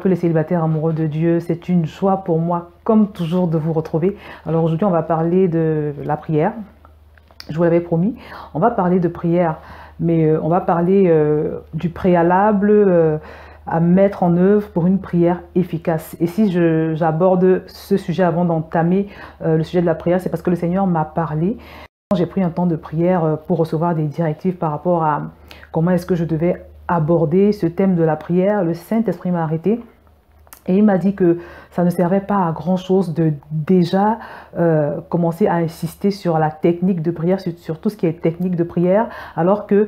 peu les célibataires amoureux de Dieu. C'est une joie pour moi, comme toujours, de vous retrouver. Alors aujourd'hui, on va parler de la prière. Je vous l'avais promis, on va parler de prière, mais on va parler du préalable à mettre en œuvre pour une prière efficace. Et si j'aborde ce sujet avant d'entamer le sujet de la prière, c'est parce que le Seigneur m'a parlé. J'ai pris un temps de prière pour recevoir des directives par rapport à comment est-ce que je devais aborder ce thème de la prière. Le Saint-Esprit m'a arrêté et il m'a dit que ça ne servait pas à grand chose de déjà commencer à insister sur la technique de prière, sur tout ce qui est technique de prière, alors que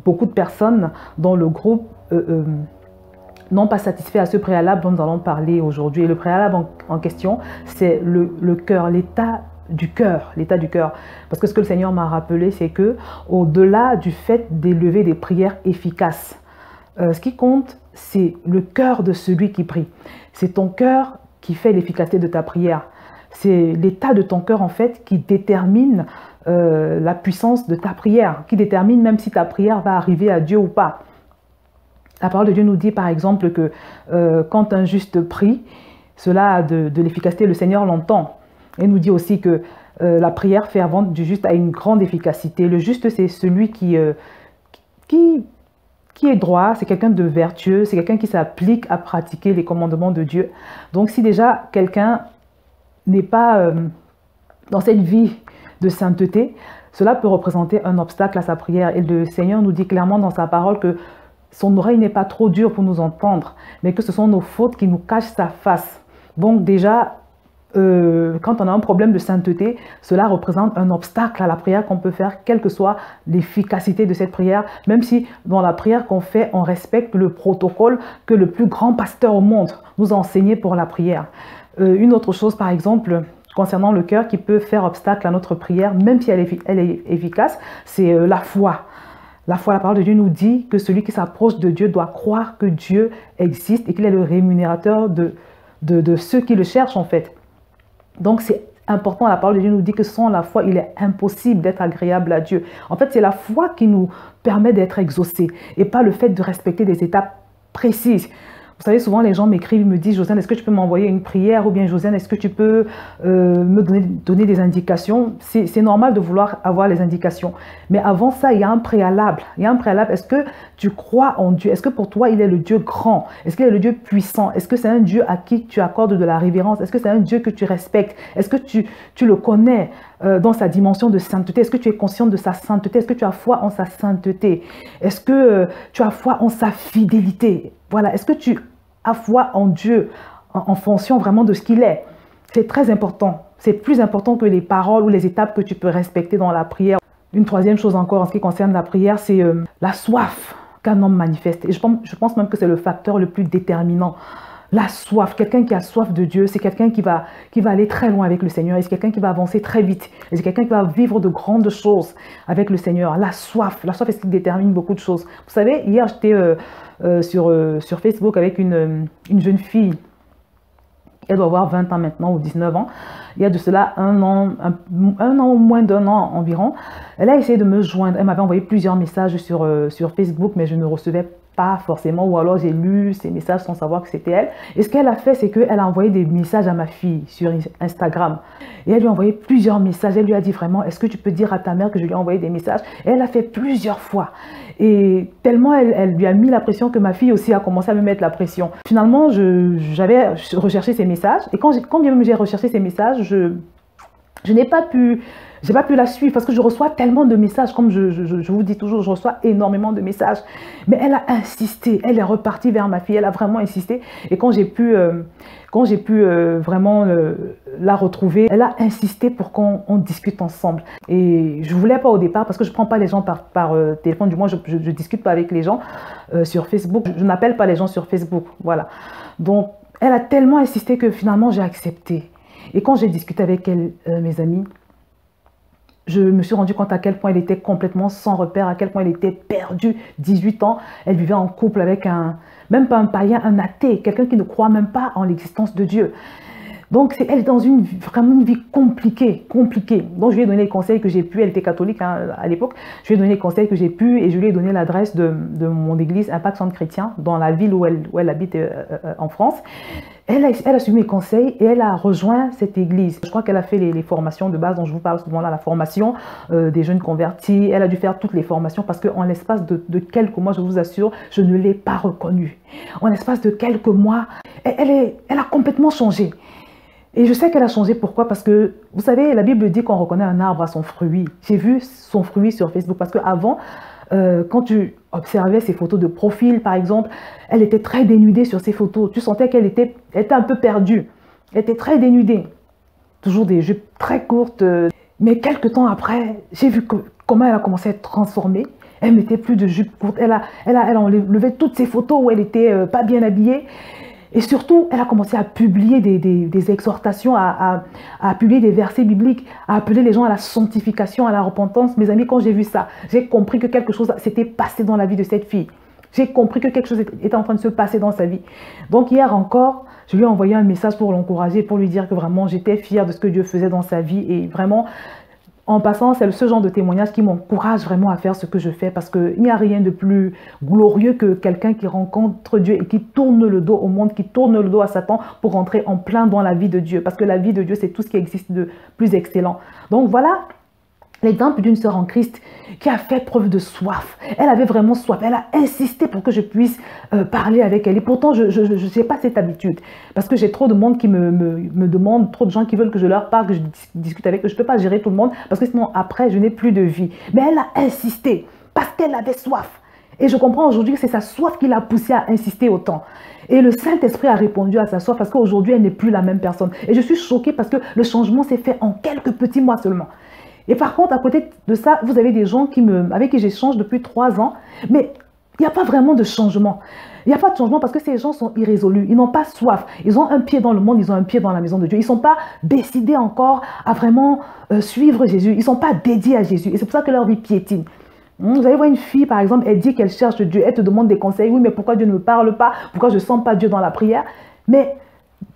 beaucoup de personnes dans le groupe n'ont pas satisfait à ce préalable dont nous allons parler aujourd'hui. Et le préalable en question, c'est le cœur, l'état du cœur, l'état du cœur. Parce que ce que le Seigneur m'a rappelé, c'est que au-delà du fait d'élever des prières efficaces, ce qui compte, c'est le cœur de celui qui prie. C'est ton cœur qui fait l'efficacité de ta prière. C'est l'état de ton cœur, en fait, qui détermine la puissance de ta prière, qui détermine même si ta prière va arriver à Dieu ou pas. La parole de Dieu nous dit, par exemple, que quand un juste prie, cela a de l'efficacité, le Seigneur l'entend. Il nous dit aussi que la prière fervente du juste a une grande efficacité. Le juste, c'est celui qui est droit, c'est quelqu'un de vertueux, c'est quelqu'un qui s'applique à pratiquer les commandements de Dieu. Donc si déjà quelqu'un n'est pas dans cette vie de sainteté, cela peut représenter un obstacle à sa prière. Et le Seigneur nous dit clairement dans sa parole que son oreille n'est pas trop dure pour nous entendre, mais que ce sont nos fautes qui nous cachent sa face. Donc déjà, quand on a un problème de sainteté, cela représente un obstacle à la prière qu'on peut faire, quelle que soit l'efficacité de cette prière, même si dans la prière qu'on fait, on respecte le protocole que le plus grand pasteur au monde nous a enseigné pour la prière. Une autre chose, par exemple, concernant le cœur qui peut faire obstacle à notre prière, même si elle est efficace, c'est la foi. La foi, la parole de Dieu nous dit que celui qui s'approche de Dieu doit croire que Dieu existe et qu'il est le rémunérateur de ceux qui le cherchent, en fait. Donc c'est important, la parole de Dieu nous dit que sans la foi, il est impossible d'être agréable à Dieu. En fait, c'est la foi qui nous permet d'être exaucés et pas le fait de respecter des étapes précises. Vous savez, souvent les gens m'écrivent, me disent, Josiane, est-ce que tu peux m'envoyer une prière? Ou bien, Josiane, est-ce que tu peux me donner des indications? C'est normal de vouloir avoir les indications. Mais avant ça, il y a un préalable. Il y a un préalable. Est-ce que tu crois en Dieu? Est-ce que pour toi, il est le Dieu grand? Est-ce qu'il est le Dieu puissant? Est-ce que c'est un Dieu à qui tu accordes de la révérence? Est-ce que c'est un Dieu que tu respectes? Est-ce que tu le connais dans sa dimension de sainteté? Est-ce que tu es conscient de sa sainteté? Est-ce que tu as foi en sa sainteté? Est-ce que tu as foi en sa fidélité? Voilà. Est-ce que tu as foi en Dieu en fonction vraiment de ce qu'il est? C'est très important. C'est plus important que les paroles ou les étapes que tu peux respecter dans la prière. Une troisième chose encore en ce qui concerne la prière, c'est la soif qu'un homme manifeste. Et je pense même que c'est le facteur le plus déterminant. La soif, quelqu'un qui a soif de Dieu, c'est quelqu'un qui va aller très loin avec le Seigneur. Et c'est quelqu'un qui va avancer très vite. Et c'est quelqu'un qui va vivre de grandes choses avec le Seigneur. La soif est ce qui détermine beaucoup de choses. Vous savez, hier, j'étais sur Facebook avec une jeune fille. Elle doit avoir 20 ans maintenant ou 19 ans. Il y a de cela un an ou moins d'un an environ. Elle a essayé de me joindre. Elle m'avait envoyé plusieurs messages sur Facebook, mais je ne recevais pas forcément, ou alors j'ai lu ces messages sans savoir que c'était elle. Et ce qu'elle a fait, c'est qu'elle a envoyé des messages à ma fille sur Instagram. Et elle lui a envoyé plusieurs messages. Elle lui a dit vraiment, est-ce que tu peux dire à ta mère que je lui ai envoyé des messages? Et elle l'a fait plusieurs fois. Et tellement elle lui a mis la pression que ma fille aussi a commencé à me mettre la pression. Finalement, j'avais recherché ces messages. Et quand bien même j'ai recherché ces messages, je n'ai pas pu la suivre parce que je reçois tellement de messages. Comme je vous dis toujours, je reçois énormément de messages. Mais elle a insisté, elle est repartie vers ma fille, elle a vraiment insisté. Et quand j'ai pu vraiment la retrouver, elle a insisté pour qu'on discute ensemble. Et je ne voulais pas au départ parce que je ne prends pas les gens par téléphone, du moins je ne discute pas avec les gens sur Facebook. Je n'appelle pas les gens sur Facebook, voilà. Donc elle a tellement insisté que finalement j'ai accepté. Et quand j'ai discuté avec elle, mes amis, je me suis rendu compte à quel point elle était complètement sans repère, à quel point elle était perdue. 18 ans, elle vivait en couple avec même pas un païen, un athée, quelqu'un qui ne croit même pas en l'existence de Dieu. Donc, elle est dans vraiment une vie compliquée. Donc, je lui ai donné les conseils que j'ai pu. Elle était catholique hein, à l'époque. Je lui ai donné les conseils que j'ai pu et je lui ai donné l'adresse de mon église, Impact Centre Chrétien, dans la ville où elle habite en France. Elle a suivi mes conseils et elle a rejoint cette église. Je crois qu'elle a fait les formations de base dont je vous parle souvent là, la formation des jeunes convertis. Elle a dû faire toutes les formations parce qu'en l'espace de quelques mois, je vous assure, je ne l'ai pas reconnue. En l'espace de quelques mois, elle a complètement changé. Et je sais qu'elle a changé, pourquoi? Parce que, vous savez, la Bible dit qu'on reconnaît un arbre à son fruit. J'ai vu son fruit sur Facebook parce qu'avant, quand tu observais ses photos de profil, par exemple, elle était très dénudée sur ses photos. Tu sentais qu'elle était un peu perdue. Elle était très dénudée. Toujours des jupes très courtes. Mais quelques temps après, j'ai vu comment elle a commencé à être transformée. Elle mettait plus de jupes courtes. Elle a enlevé toutes ses photos où elle était pas bien habillée. Et surtout, elle a commencé à publier des exhortations, à publier des versets bibliques, à appeler les gens à la sanctification, à la repentance. Mes amis, quand j'ai vu ça, j'ai compris que quelque chose s'était passé dans la vie de cette fille. J'ai compris que quelque chose était en train de se passer dans sa vie. Donc hier encore, je lui ai envoyé un message pour l'encourager, pour lui dire que vraiment j'étais fière de ce que Dieu faisait dans sa vie. Et vraiment, en passant, c'est ce genre de témoignage qui m'encourage vraiment à faire ce que je fais parce qu'il n'y a rien de plus glorieux que quelqu'un qui rencontre Dieu et qui tourne le dos au monde, qui tourne le dos à Satan pour rentrer en plein dans la vie de Dieu. Parce que la vie de Dieu, c'est tout ce qui existe de plus excellent. Donc voilà l'exemple d'une sœur en Christ qui a fait preuve de soif. Elle avait vraiment soif. Elle a insisté pour que je puisse parler avec elle. Et pourtant, je n'ai pas cette habitude. Parce que j'ai trop de monde qui me demande, trop de gens qui veulent que je leur parle, que je discute avec eux. Je ne peux pas gérer tout le monde parce que sinon, après, je n'ai plus de vie. Mais elle a insisté parce qu'elle avait soif. Et je comprends aujourd'hui que c'est sa soif qui l'a poussée à insister autant. Et le Saint-Esprit a répondu à sa soif parce qu'aujourd'hui, elle n'est plus la même personne. Et je suis choquée parce que le changement s'est fait en quelques petits mois seulement. Et par contre, à côté de ça, vous avez des gens avec qui j'échange depuis 3 ans, mais il n'y a pas vraiment de changement. Il n'y a pas de changement parce que ces gens sont irrésolus, ils n'ont pas soif. Ils ont un pied dans le monde, ils ont un pied dans la maison de Dieu. Ils ne sont pas décidés encore à vraiment suivre Jésus. Ils ne sont pas dédiés à Jésus. Et c'est pour ça que leur vie piétine. Vous allez voir une fille, par exemple, elle dit qu'elle cherche Dieu, elle te demande des conseils. Oui, mais pourquoi Dieu ne me parle pas? Pourquoi je ne sens pas Dieu dans la prière? Mais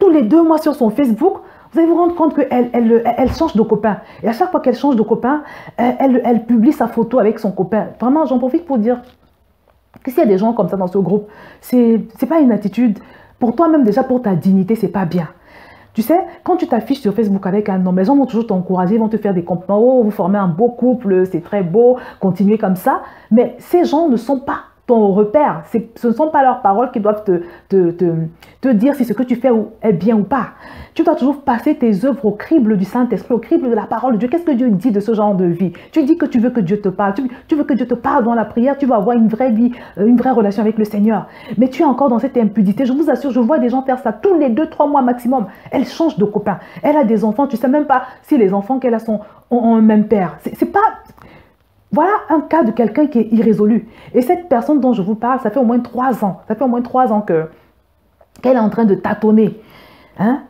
tous les 2 mois sur son Facebook, vous allez vous rendre compte qu'elle change de copain. Et à chaque fois qu'elle change de copain, elle publie sa photo avec son copain. Vraiment, j'en profite pour dire que s'il y a des gens comme ça dans ce groupe, c'est pas une attitude. Pour toi-même, déjà, pour ta dignité, c'est pas bien. Tu sais, quand tu t'affiches sur Facebook avec un homme, les gens vont toujours t'encourager, ils vont te faire des compliments. Oh, vous formez un beau couple, c'est très beau, continuez comme ça. Mais ces gens ne sont pas ton repère. Ce ne sont pas leurs paroles qui doivent te dire si ce que tu fais est bien ou pas. Tu dois toujours passer tes œuvres au crible du Saint-Esprit, au crible de la parole de Dieu. Qu'est-ce que Dieu dit de ce genre de vie? Tu dis que tu veux que Dieu te parle, tu veux que Dieu te parle dans la prière, tu vas avoir une vraie vie, une vraie relation avec le Seigneur. Mais tu es encore dans cette impudicité. Je vous assure, je vois des gens faire ça tous les 2-3 mois maximum. Elle change de copain. Elle a des enfants, tu ne sais même pas si les enfants qu'elle a ont un même père. C'est pas... Voilà un cas de quelqu'un qui est irrésolu. Et cette personne dont je vous parle, ça fait au moins 3 ans. Ça fait au moins 3 ans qu'elle est en train de tâtonner. Hein?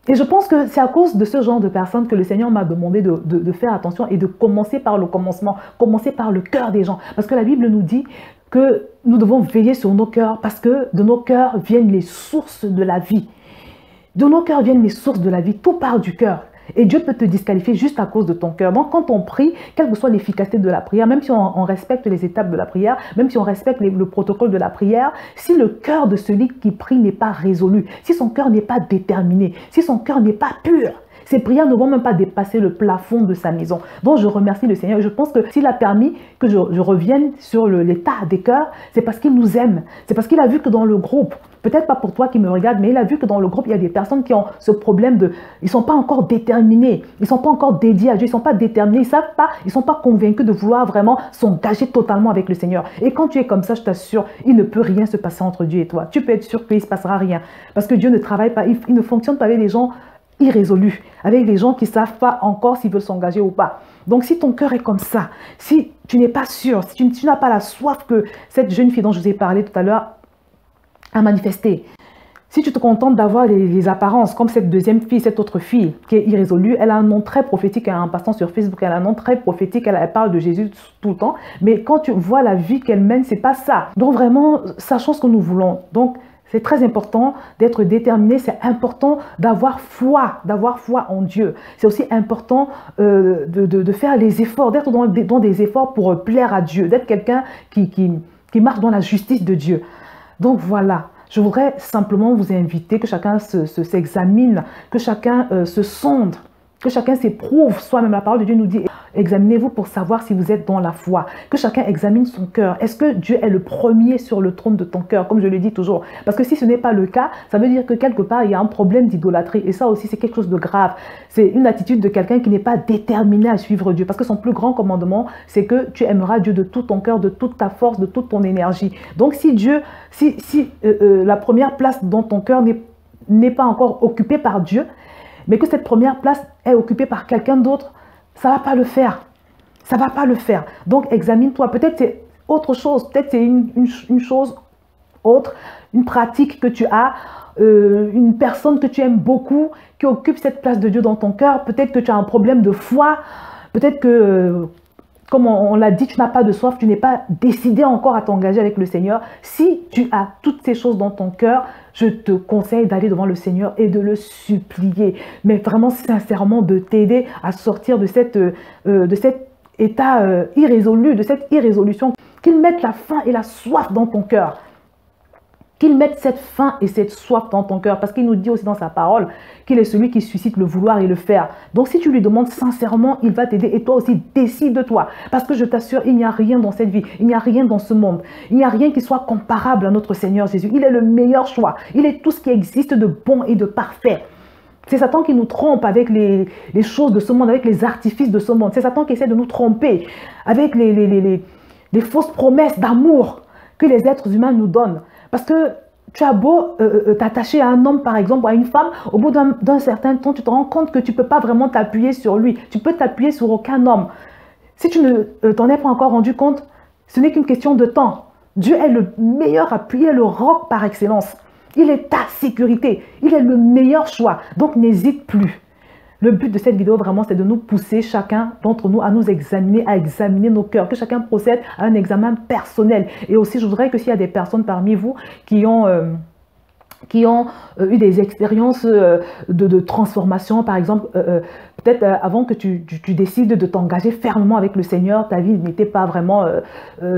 Et je pense que c'est à cause de ce genre de personnes que le Seigneur m'a demandé de faire attention et de commencer par le commencement, commencer par le cœur des gens. Parce que la Bible nous dit que nous devons veiller sur nos cœurs parce que de nos cœurs viennent les sources de la vie. De nos cœurs viennent les sources de la vie. Tout part du cœur. Et Dieu peut te disqualifier juste à cause de ton cœur. Donc quand on prie, quelle que soit l'efficacité de la prière, même si on respecte les étapes de la prière, même si on respecte le protocole de la prière, si le cœur de celui qui prie n'est pas résolu, si son cœur n'est pas déterminé, si son cœur n'est pas pur, ces prières ne vont même pas dépasser le plafond de sa maison. Donc je remercie le Seigneur. Je pense que s'il a permis que je revienne sur l'état des cœurs, c'est parce qu'il nous aime. C'est parce qu'il a vu que dans le groupe, peut-être pas pour toi qui me regarde, mais il a vu que dans le groupe, il y a des personnes qui ont ce problème de... Ils ne sont pas encore déterminés, ils ne sont pas encore dédiés à Dieu, ils ne sont pas déterminés, ils savent pas, ils ne sont pas convaincus de vouloir vraiment s'engager totalement avec le Seigneur. Et quand tu es comme ça, je t'assure, il ne peut rien se passer entre Dieu et toi. Tu peux être sûr qu'il ne se passera rien. Parce que Dieu ne travaille pas, il ne fonctionne pas avec des gens irrésolus, avec des gens qui ne savent pas encore s'ils veulent s'engager ou pas. Donc si ton cœur est comme ça, si tu n'es pas sûr, si tu n'as pas la soif que cette jeune fille dont je vous ai parlé tout à l'heure a manifesté, si tu te contentes d'avoir les apparences, comme cette deuxième fille, cette autre fille qui est irrésolue, elle a un nom très prophétique, en passant sur Facebook, elle a un nom très prophétique, elle parle de Jésus tout le temps, mais quand tu vois la vie qu'elle mène, c'est pas ça. Donc vraiment, sachons ce que nous voulons. Donc C'est très important d'être déterminé, c'est important d'avoir foi en Dieu. C'est aussi important de faire les efforts, d'être dans des efforts pour plaire à Dieu, d'être quelqu'un qui marche dans la justice de Dieu. Donc voilà, je voudrais simplement vous inviter que chacun s'examine, que chacun se sonde, que chacun s'éprouve soi-même. La parole de Dieu nous dit, examinez-vous pour savoir si vous êtes dans la foi. Que chacun examine son cœur. Est-ce que Dieu est le premier sur le trône de ton cœur, comme je le dis toujours? Parce que si ce n'est pas le cas, ça veut dire que quelque part, il y a un problème d'idolâtrie. Et ça aussi, c'est quelque chose de grave. C'est une attitude de quelqu'un qui n'est pas déterminé à suivre Dieu. Parce que son plus grand commandement, c'est que tu aimeras Dieu de tout ton cœur, de toute ta force, de toute ton énergie. Donc si la première place dans ton cœur n'est pas encore occupée par Dieu, mais que cette première place est occupée par quelqu'un d'autre, ça ne va pas le faire. Ça ne va pas le faire. Donc, examine-toi. Peut-être c'est autre chose. Peut-être c'est une chose autre, une pratique que tu as, une personne que tu aimes beaucoup, qui occupe cette place de Dieu dans ton cœur. Peut-être que tu as un problème de foi. Peut-être que, comme on l'a dit, tu n'as pas de soif, tu n'es pas décidé encore à t'engager avec le Seigneur. Si tu as toutes ces choses dans ton cœur, je te conseille d'aller devant le Seigneur et de le supplier. Mais vraiment, sincèrement, de t'aider à sortir de cet état irrésolu, de cette irrésolution. Qu'il mette la faim et la soif dans ton cœur. Qu'il mette cette faim et cette soif dans ton cœur. Parce qu'il nous dit aussi dans sa parole qu'il est celui qui suscite le vouloir et le faire. Donc si tu lui demandes sincèrement, il va t'aider. Et toi aussi, décide-toi. Parce que je t'assure, il n'y a rien dans cette vie. Il n'y a rien dans ce monde. Il n'y a rien qui soit comparable à notre Seigneur Jésus. Il est le meilleur choix. Il est tout ce qui existe de bon et de parfait. C'est Satan qui nous trompe avec les choses de ce monde, avec les artifices de ce monde. C'est Satan qui essaie de nous tromper avec les fausses promesses d'amour que les êtres humains nous donnent. Parce que tu as beau t'attacher à un homme, par exemple, ou à une femme, au bout d'un certain temps, tu te rends compte que tu ne peux pas vraiment t'appuyer sur lui. Tu peux t'appuyer sur aucun homme. Si tu ne t'en es pas encore rendu compte, ce n'est qu'une question de temps. Dieu est le meilleur appui, il est le roc par excellence. Il est ta sécurité. Il est le meilleur choix. Donc, n'hésite plus. Le but de cette vidéo, vraiment, c'est de nous pousser, chacun d'entre nous, à nous examiner, à examiner nos cœurs. Que chacun procède à un examen personnel. Et aussi, je voudrais que s'il y a des personnes parmi vous qui ont eu des expériences de transformation, par exemple, peut-être avant que tu décides de t'engager fermement avec le Seigneur, ta vie n'était pas vraiment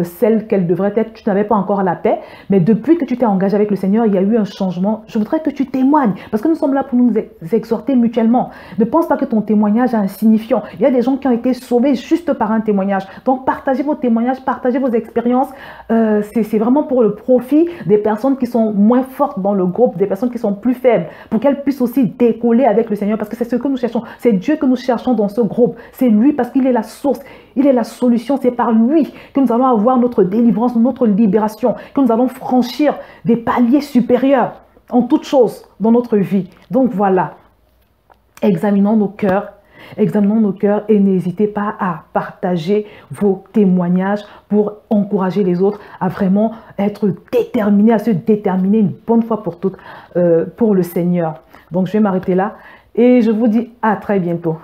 celle qu'elle devrait être, tu n'avais pas encore la paix, mais depuis que tu t'es engagé avec le Seigneur, il y a eu un changement. Je voudrais que tu témoignes, parce que nous sommes là pour nous exhorter mutuellement. Ne pense pas que ton témoignage est insignifiant. Il y a des gens qui ont été sauvés juste par un témoignage. Donc, partagez vos témoignages, partagez vos expériences. C'est vraiment pour le profit des personnes qui sont moins fortes dans le groupe, des personnes qui sont plus faibles, pour qu'elles puissent aussi décoller avec le Seigneur, parce que c'est ce que nous cherchons. C'est Dieu que nous cherchons dans ce groupe. C'est lui, parce qu'il est la source, il est la solution. C'est par lui que nous allons avoir notre délivrance, notre libération, que nous allons franchir des paliers supérieurs en toutes choses dans notre vie. Donc voilà, examinons nos cœurs. Examinons nos cœurs et n'hésitez pas à partager vos témoignages pour encourager les autres à vraiment être déterminés, à se déterminer une bonne fois pour toutes pour le Seigneur. Donc je vais m'arrêter là et je vous dis à très bientôt.